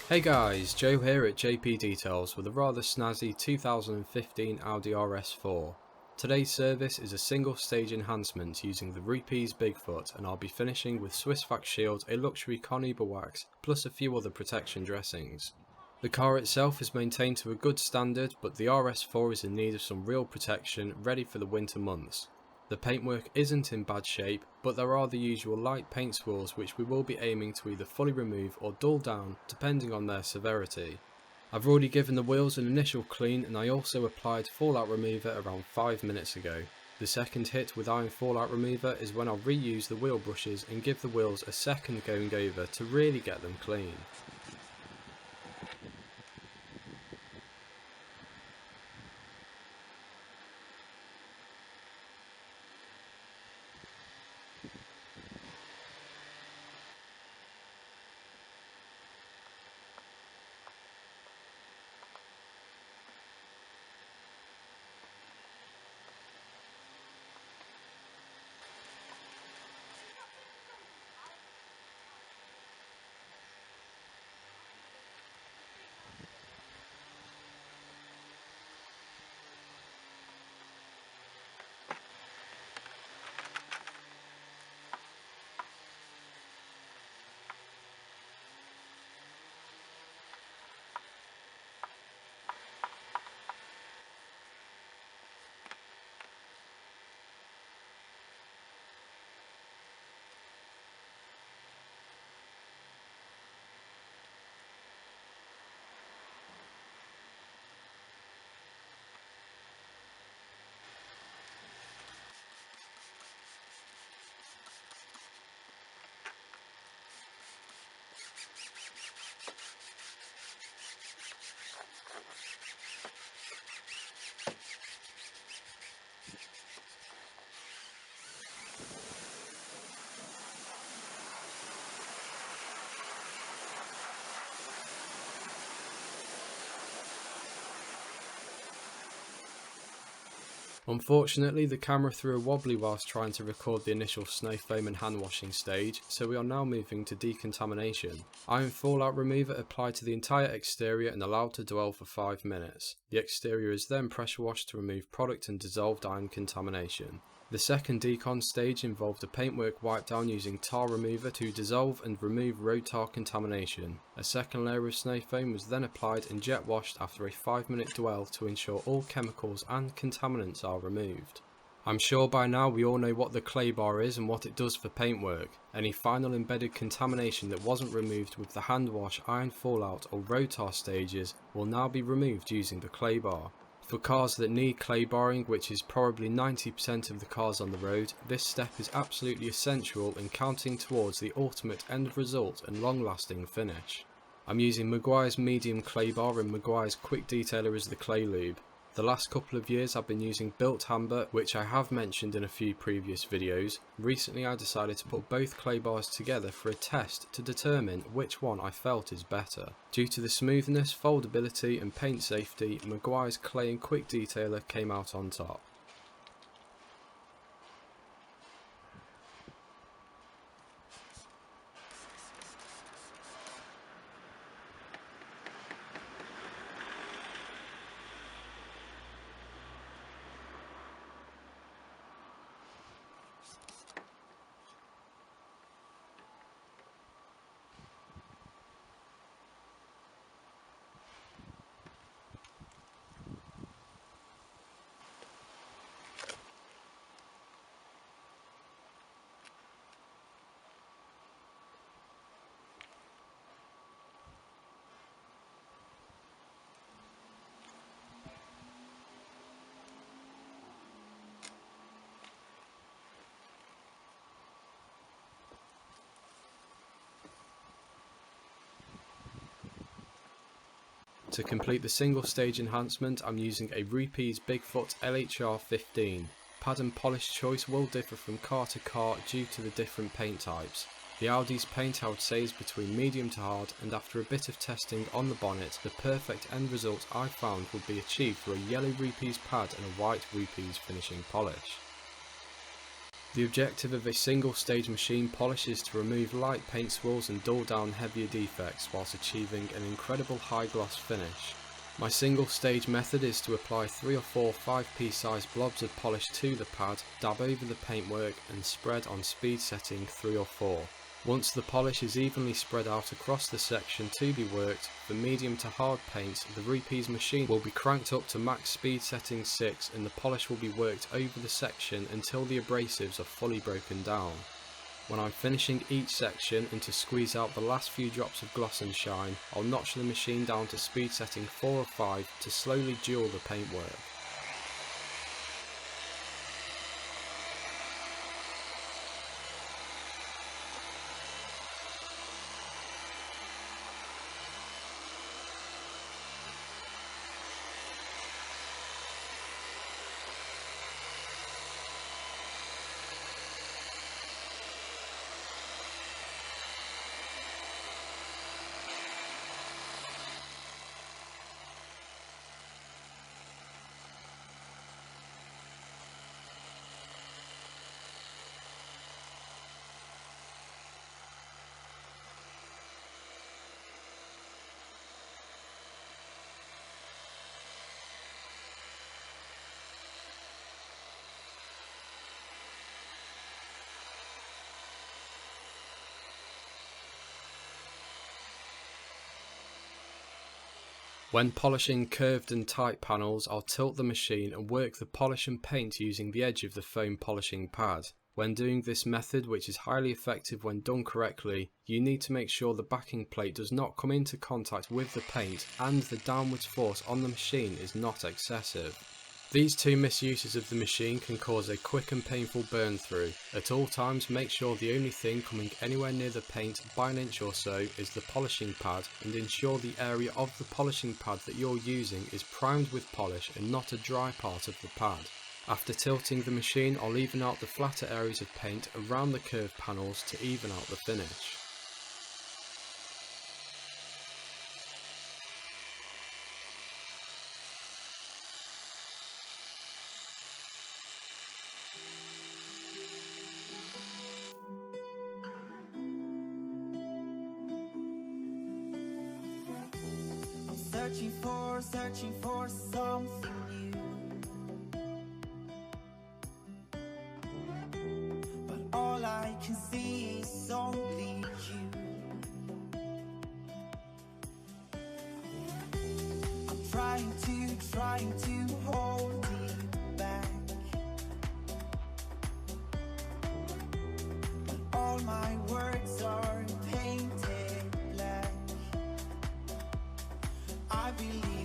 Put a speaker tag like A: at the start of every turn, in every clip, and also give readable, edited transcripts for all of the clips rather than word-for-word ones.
A: Hey guys, Joe here at JP Details with a rather snazzy 2015 Audi RS4. Today's service is a single stage enhancement using the Rupees Bigfoot, and I'll be finishing with Swissvac Shield, a luxury carnauba wax, plus a few other protection dressings. The car itself is maintained to a good standard, but the RS4 is in need of some real protection, ready for the winter months. The paintwork isn't in bad shape, but there are the usual light paint swirls which we will be aiming to either fully remove or dull down depending on their severity. I've already given the wheels an initial clean, and I also applied fallout remover around 5 minutes ago. The second hit with iron fallout remover is when I'll reuse the wheel brushes and give the wheels a second going over to really get them clean. Unfortunately, the camera threw a wobbly whilst trying to record the initial snow foam and hand washing stage, so we are now moving to decontamination. Iron fallout remover applied to the entire exterior and allowed to dwell for 5 minutes. The exterior is then pressure washed to remove product and dissolved iron contamination. The second decon stage involved a paintwork wipe down using tar remover to dissolve and remove road tar contamination. A second layer of snow foam was then applied and jet washed after a 5-minute dwell to ensure all chemicals and contaminants are removed. I'm sure by now we all know what the clay bar is and what it does for paintwork. Any final embedded contamination that wasn't removed with the hand wash, iron fallout or road tar stages will now be removed using the clay bar. For cars that need clay barring, which is probably 90% of the cars on the road, this step is absolutely essential in counting towards the ultimate end result and long-lasting finish. I'm using Meguiar's medium clay bar and Meguiar's quick detailer as the clay lube. The last couple of years I've been using Built Amber, which I have mentioned in a few previous videos. Recently I decided to put both clay bars together for a test to determine which one I felt is better. Due to the smoothness, foldability and paint safety, Meguiar's clay and quick detailer came out on top. To complete the single stage enhancement, I'm using a Rupees Bigfoot LHR15. Pad and polish choice will differ from car to car due to the different paint types. The Audi's paint I would say is between medium to hard, and after a bit of testing on the bonnet, the perfect end result I found would be achieved through a yellow Rupees pad and a white Rupees finishing polish. The objective of a single stage machine polish is to remove light paint swirls and dull down heavier defects whilst achieving an incredible high gloss finish. My single stage method is to apply 3 or 4 5p size blobs of polish to the pad, dab over the paintwork and spread on speed setting 3 or 4. Once the polish is evenly spread out across the section to be worked, for medium to hard paints the repeat machine will be cranked up to max speed setting 6 and the polish will be worked over the section until the abrasives are fully broken down. When I'm finishing each section and to squeeze out the last few drops of gloss and shine, I'll notch the machine down to speed setting 4 or 5 to slowly dual the paintwork. When polishing curved and tight panels, I'll tilt the machine and work the polish and paint using the edge of the foam polishing pad. When doing this method, which is highly effective when done correctly, you need to make sure the backing plate does not come into contact with the paint and the downwards force on the machine is not excessive. These two misuses of the machine can cause a quick and painful burn through. At all times make sure the only thing coming anywhere near the paint by an inch or so is the polishing pad, and ensure the area of the polishing pad that you're using is primed with polish and not a dry part of the pad. After tilting the machine, I'll even out the flatter areas of paint around the curved panels to even out the finish.
B: Searching for something new, but all I can see is only you. I'm trying to hold it back, but all my words are painted black. I believe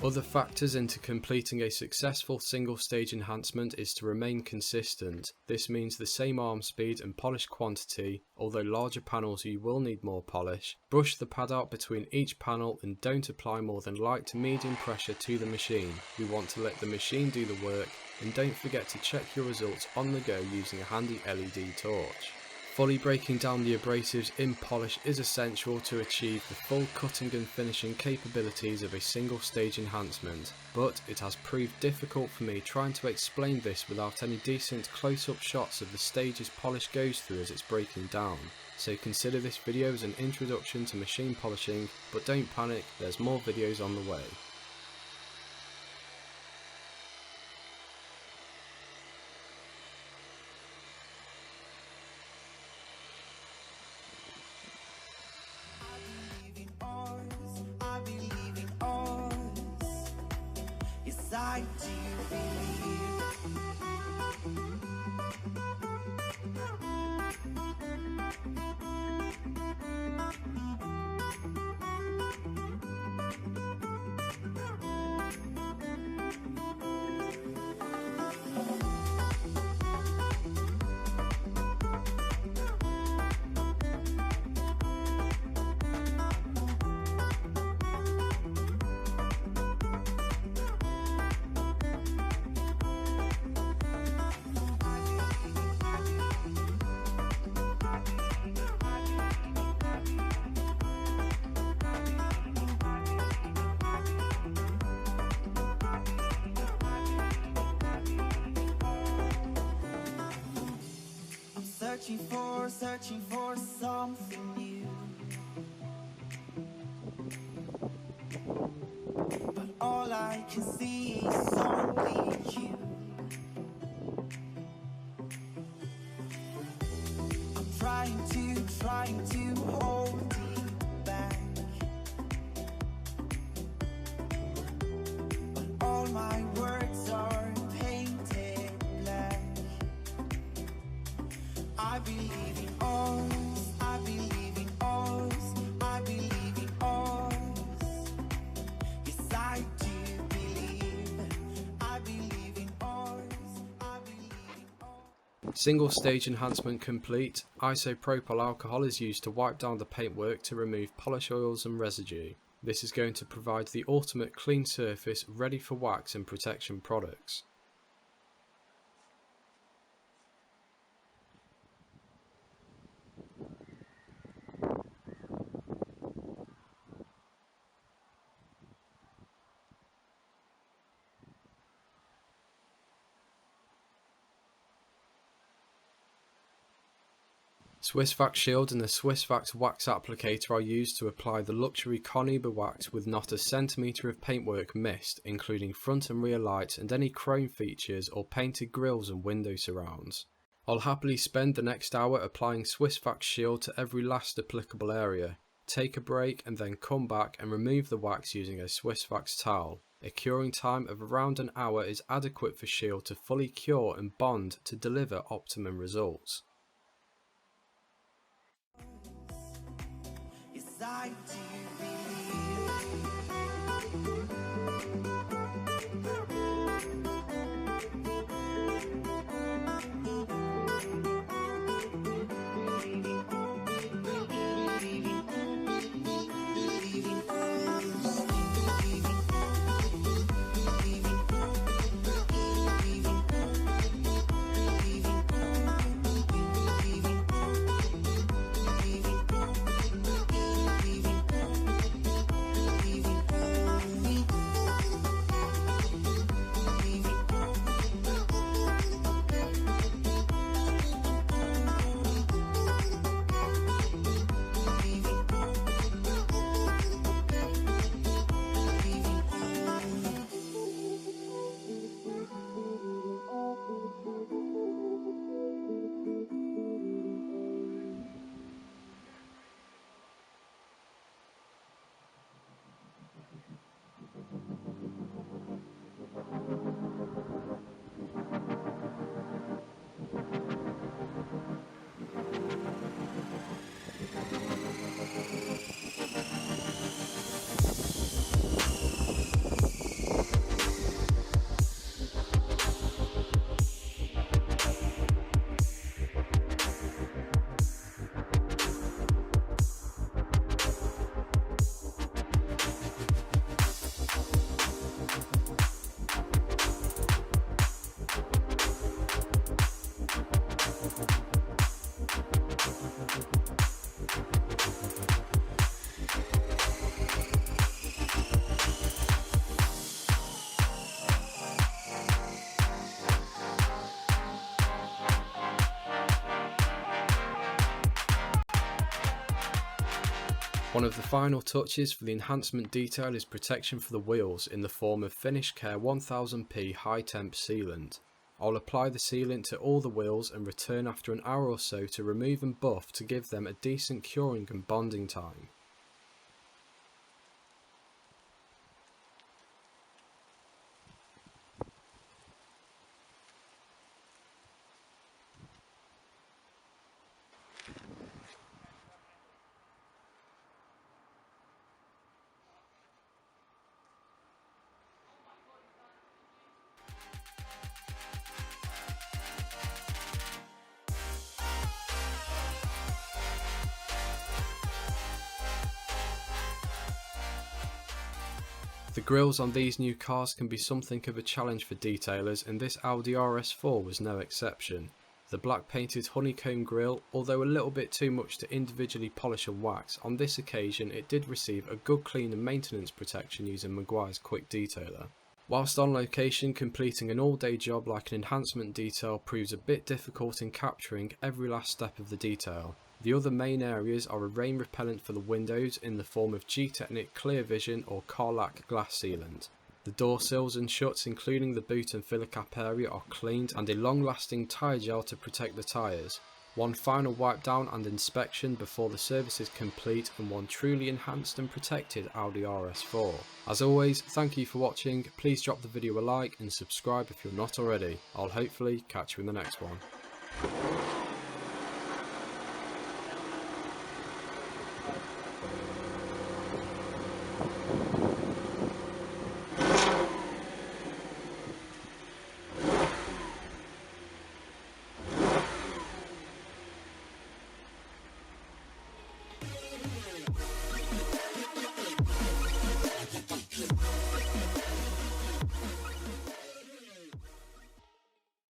A: Other factors into completing a successful single stage enhancement is to remain consistent. This means the same arm speed and polish quantity, although larger panels you will need more polish. Brush the pad out between each panel and don't apply more than light to medium pressure to the machine. We want to let the machine do the work, and don't forget to check your results on the go using a handy LED torch. Fully breaking down the abrasives in polish is essential to achieve the full cutting and finishing capabilities of a single stage enhancement, but it has proved difficult for me trying to explain this without any decent close-up shots of the stages polish goes through as it's breaking down. So consider this video as an introduction to machine polishing, but don't panic, there's more videos on the way.
B: I do believe. searching for something new. But all I can see is only you. I'm trying to hold it back. But all my words are painted black. I believe in us, I believe in us, I believe in us. Yes, I do believe, I believe in us, I believe in us.
A: Single stage enhancement complete. Isopropyl alcohol is used to wipe down the paintwork to remove polish oils and residue. This is going to provide the ultimate clean surface ready for wax and protection products. Swissvax Shield and the Swissvax Wax Applicator are used to apply the luxury Comet wax with not a centimetre of paintwork missed, including front and rear lights and any chrome features or painted grills and window surrounds. I'll happily spend the next hour applying Swissvax Shield to every last applicable area. Take a break and then come back and remove the wax using a Swissvax towel. A curing time of around an hour is adequate for Shield to fully cure and bond to deliver optimum results.
B: Yes, I do
A: One of the final touches for the enhancement detail is protection for the wheels in the form of Finish Care 1000p high temp sealant. I'll apply the sealant to all the wheels and return after an hour or so to remove and buff to give them a decent curing and bonding time. The grills on these new cars can be something of a challenge for detailers, and this Audi RS4 was no exception. The black painted honeycomb grille, although a little bit too much to individually polish and wax, on this occasion it did receive a good clean and maintenance protection using Meguiar's quick detailer. Whilst on location, completing an all-day job like an enhancement detail proves a bit difficult in capturing every last step of the detail. The other main areas are a rain repellent for the windows in the form of G-Technic Clear Vision or Carlac glass sealant. The door sills and shuts, including the boot and filler cap area, are cleaned, and a long-lasting tyre gel to protect the tyres. One final wipe down and inspection before the service is complete, and one truly enhanced and protected Audi RS4. As always, thank you for watching. Please drop the video a like and subscribe if you're not already. I'll hopefully catch you in the next one.